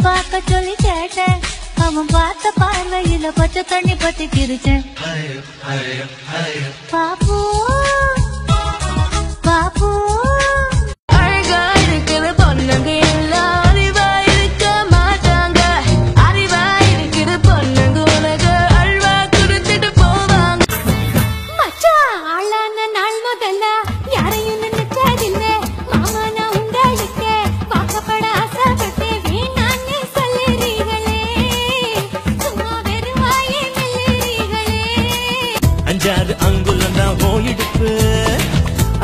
பார்க்க சொல்லி கேட்டேன் அவன் பார்த்த பார்வையில பச்சை தண்ணி பத்தி கிரிச்சேன் பாப்பு பாப்பு அழகா இருக்கிற பொண்ணுங்க எல்லாம் அறிவா இருக்க மாட்டாங்க அறிவா இருக்கிற பொண்ணுங்க உனக்கு அல்வா கொடுத்துட்டு போவாங்க மச்சா ஆளான நாள் முதல்ல யாரையும் நினைச்சதில்லை மாமா நான் உங்களுக்கு வாக்கப்பட ஆசைப்பட்டேன் வேணான்னு சொல்லுறீங்களே சும்மா வெறுவாயே மெல்லுறீங்களே அஞ்சாறு அங்குலம் தான் போயிடுப்பு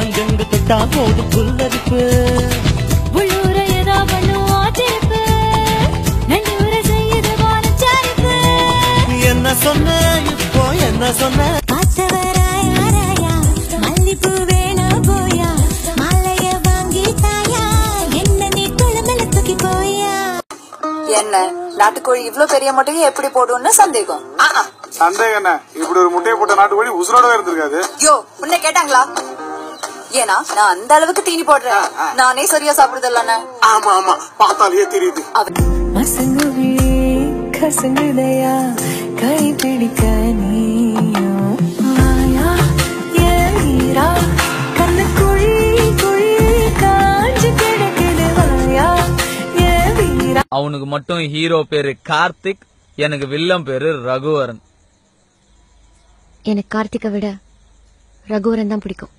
அங்கங்க தொட்டா போது புல்லரிப்பு உள்ளூர ஏதோ பண்ணுவோம் திருப்பு நண்டூர செய்யுது போனச்சாரிப்பு என்ன சொன்ன இப்போ என்ன சொன்ன பார்த்தவராயா மல்லிப்பூ வேணும் போயா மாலைய வாங்கி தாயா என்ன நீ குளமல தூக்கி போயா என்ன நாட்டுக்கோழி இவ்ளோ பெரிய முட்டையை எப்படி போடும்னு சந்தேகம் சந்தேகம் என்ன இப்படி ஒரு முட்டையை போட்ட நாட்டுக்கோழி உசுரோட இருந்திருக்காது யோ உன்னை கேட்டாங்களா ஏன்னா நான் அந்த அளவுக்கு தீனி போடுறேன் நானே சரியா சாப்பிடுதல்ல ஆமா ஆமா பார்த்தாலே தெரியுது மசங்குவி கசங்குதையா கை பிடிக்க நீயும் வாயா ஏரா கண்ணு குழி குழி காஞ்சு கிடக்குது வாயா ஏ வீரா அவனுக்கு மட்டும் ஹீரோ பேரு கார்த்திக் எனக்கு வில்லம் பேரு ரகுவரன் எனக்கு கார்த்திகை விட ரகுவரன் தான் பிடிக்கும்